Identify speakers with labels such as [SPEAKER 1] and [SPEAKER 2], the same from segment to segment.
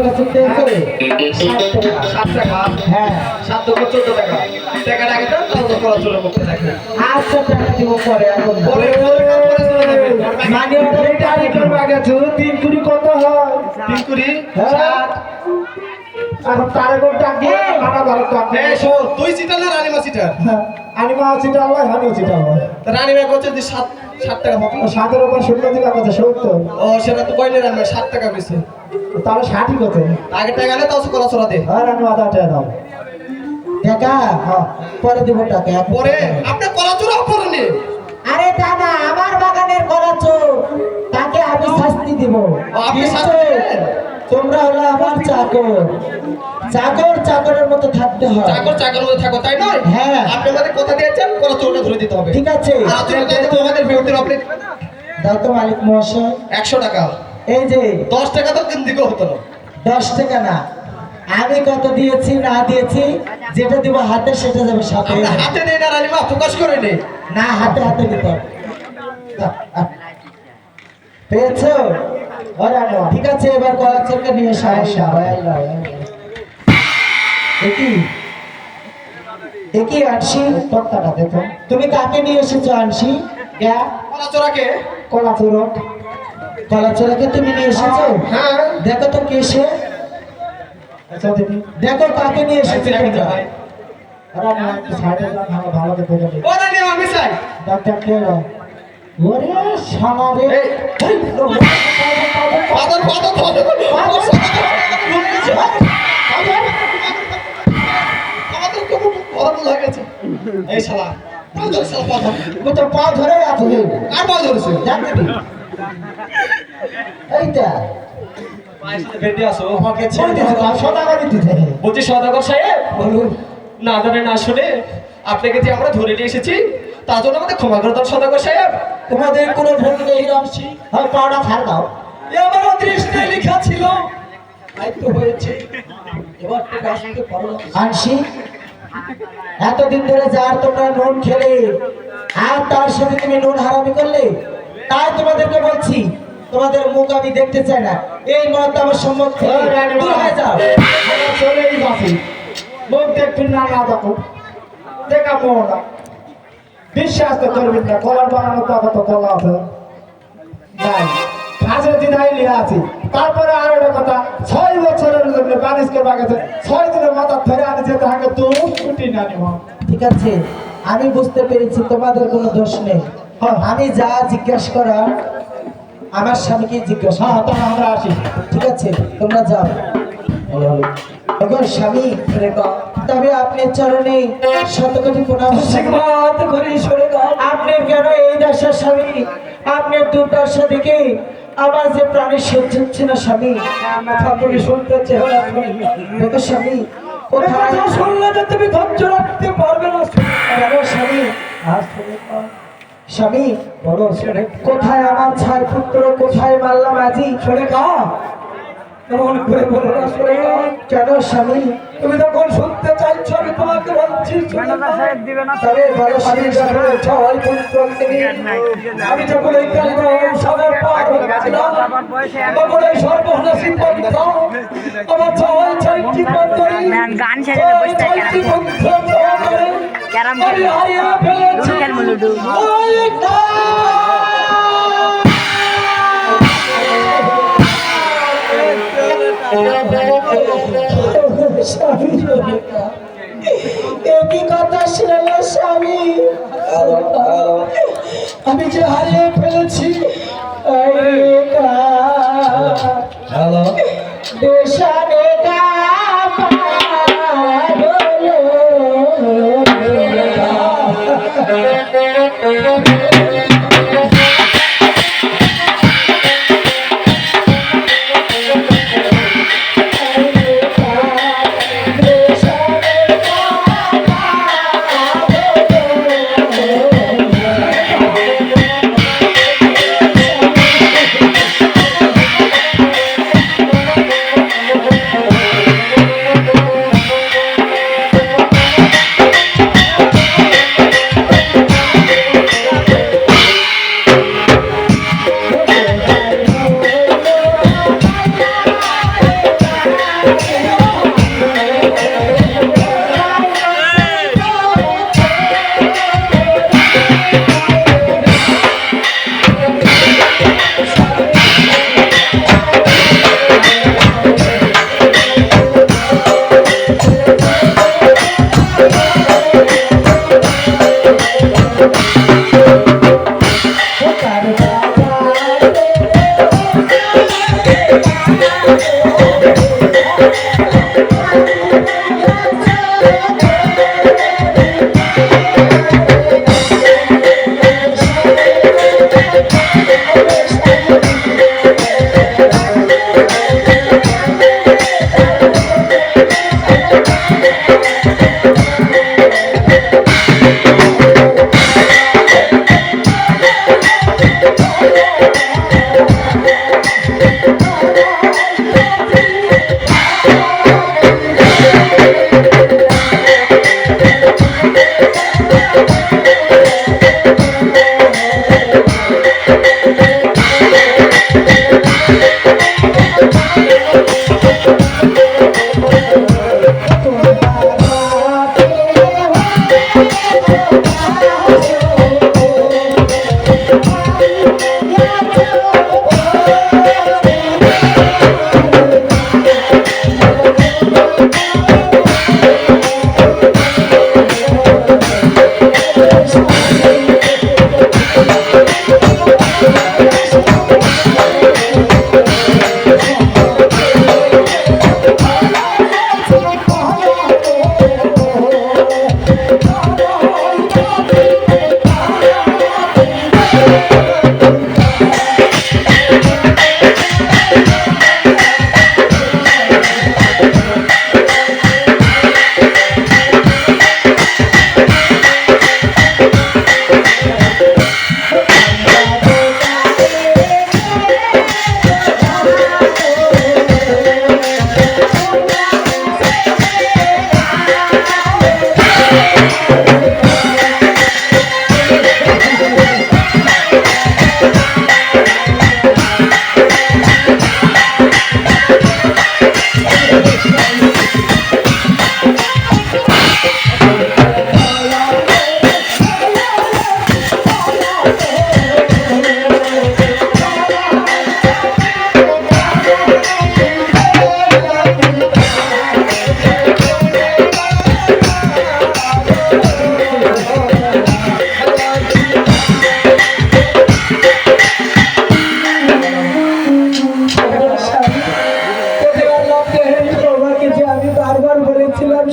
[SPEAKER 1] টাকা চলতে আছে
[SPEAKER 2] 7 টাকা
[SPEAKER 1] হ্যাঁ
[SPEAKER 2] 7 টাকা 14 টাকা টাকাটা আগে দাও তারপর কলা চুরা করতে থাকি
[SPEAKER 1] আচ্ছা টাকা দিব পরে এখন
[SPEAKER 2] পরে চলে যাবে
[SPEAKER 1] মানে ওটা টাকা করবা গেছো 3 কুড়ি কত হয়
[SPEAKER 2] 3 কুড়ি
[SPEAKER 1] হ্যাঁ এখন তারে কোন টাকা মানা ভালো তো আপনি
[SPEAKER 2] এই শোন তুই সিটা না রানীমা সিটা
[SPEAKER 1] আমি মা চিটা হয় আমি চিটা হয়
[SPEAKER 2] রানীমা কত যে 7 টাকা হবে
[SPEAKER 1] সাদের উপর শূন্য দিলা কত 70
[SPEAKER 2] ও সেটা তো কইলে রানীমা 7 টাকা কইছে
[SPEAKER 1] তাহলে 60ই কত
[SPEAKER 2] আগে টাকা গেলে তাও কলা চুরা দে
[SPEAKER 1] আর আমি আধা টাকা দাও টাকা হ্যাঁ পরে দিব টাকা
[SPEAKER 2] পরে আপনি কলা চুরা পরে নে
[SPEAKER 1] আরে দাদা আমার বাগানের কলা চোর তাকে আমি শাস্তি দিব
[SPEAKER 2] আপনি
[SPEAKER 1] কিন্তু
[SPEAKER 2] শাস্তি দিবেন?
[SPEAKER 1] তোমরা হলো আমার চাকর চাকর চাকরের মতো থাকতে হয়
[SPEAKER 2] চাকর মধ্যে থাকো তাই নয়
[SPEAKER 1] হ্যাঁ।
[SPEAKER 2] আপনি আমাদের কথা দিয়েছেন কলা চুরাটা ধরে দিতে হবে
[SPEAKER 1] ঠিক আছে
[SPEAKER 2] আর তুমি তো আমাদের বিরতির আপনি
[SPEAKER 1] দাও তো মালিক মহাশয়
[SPEAKER 2] 100 টাকা
[SPEAKER 1] এই যে
[SPEAKER 2] 10 টাকা তো কিন্তু দিকে হতো না
[SPEAKER 1] 10 টাকা না আমি কত দিয়েছি না দিয়েছি যেটা দিব হাতে সেটা যাবে সাথে
[SPEAKER 2] আমরা হাতে নেই না রানীমা প্রকাশ করে নেই
[SPEAKER 1] না হাতে হাতে দিতে হবে। পেয়েছো ঠিক আছে এবার কলা চোরকে নিয়ে সমস্যা একই আনসি তোর টাকা দেখো তুমি কাকে নিয়ে এসেছো আনসি
[SPEAKER 2] কলা চোরাকে
[SPEAKER 1] কলা চোরক কলা চোরকে তুমি নিয়ে এসেছো
[SPEAKER 2] হ্যাঁ
[SPEAKER 1] দেখো তো কে সে আচ্ছা দেখি দেখো কাকে নিয়ে এসেছো তোমরা
[SPEAKER 2] ভাই
[SPEAKER 1] আরে না একটু সাইডে যান ভালো ভালো দেখে যাবে
[SPEAKER 2] ও রানীমা আমি চাই
[SPEAKER 1] ডাক্তার কে ওরে শালা রে
[SPEAKER 2] এই, পাদর আমাদের খুব বড় হয়ে গেছে এই শালা পাদর শালা পাদর
[SPEAKER 1] ও তো পা ধরে আছে
[SPEAKER 2] আর পাদর ধরেছে
[SPEAKER 1] জানতে এইটা
[SPEAKER 2] বেঁধে আসো
[SPEAKER 1] আমাকে ছেড়ে দিতে দাও সদাগরি দিতে
[SPEAKER 2] বলছি সদাগর সাহেব
[SPEAKER 1] বলুন
[SPEAKER 2] না জানে না শুনে আপনাকে যে আমরা ধরে নিয়ে এসেছি তার জন্য আমাদের ক্ষমা করে দাও সদাগর সাহেব
[SPEAKER 1] তোমাদের কোনো ভুল নেই রামসি হয় পাওনা ছাড় দাও
[SPEAKER 2] এ আমার দৃষ্টি লেখা ছিল
[SPEAKER 1] তাই তো হয়েছে এবার তো আসতে পারো আনসি এতদিন ধরে যার তোমরা নুন খেলে আর তার সাথে তুমি নুন হারামি করলে তাই তোমাদেরকে বলছি তোমাদের মুখ আমি দেখতে চাই না এই মত আমার সম্মুখে দূর হয়ে যাও আমরা চলেই যাচ্ছি মুখ দেখতে না না দেখো দেখা মোড়া বিশ্বাস তো করবেন না কলার বানানো তো কলা আছে নাই কাজের দিদাই লিয়া আছি তারপরে আরো একটা কথা 6 বছরের জন্য বানিশ করবা গেছে 6 দিনের মাথা ধরে আনি যেতে হাঙ্গে তো ছুটি না নিব ঠিক আছে আমি বুঝতে পেরেছি তোমাদের কোনো দোষ নেই আমি যা জিজ্ঞাসা করা আমার স্বামীকে জিজ্ঞাসা হ্যাঁ তখন আমরা আসি ঠিক আছে তোমরা যাও স্বামী তবে আপনার চরণে শতকোটি প্রণাম করে সরে আপনি কেন এই দশার স্বামী আপনার দুর্দশা দেখে আমার যে প্রাণের সহ্য হচ্ছে না স্বামী আপনি শুনতে দেখো স্বামী কোথায় শুনলে যে তুমি ধৈর্য রাখতে পারবে না কেন স্বামী স্বামী বলো কোথায় আমার ছাই পুত্র কোথায় মারলাম আজি শুনে কা এমন করে বলো না শুনে কেন স্বামী তুমি তখন শুনতে চাইছো আমি তোমাকে বলছি তবে বলো স্বামী যখন ছয় পুত্র আমি যখন এই কালিদার সাগর পার হচ্ছিলাম তখন এই সর্বনাশী পন্থ আমার ছয়টি পন্থী
[SPEAKER 3] গান ছেড়ে বসে ক্যারাম খেলবো লুডু
[SPEAKER 1] একই কথা শুনলে স্বামী আমি যে হারিয়ে ফেলেছি দেশানে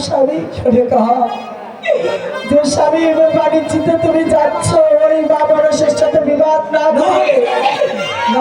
[SPEAKER 1] স্বামী শুনে কহা যে স্বামী বাণিজ্যতে তুমি যাচ্ছ ওই বাবার সাথে বিবাদ না করে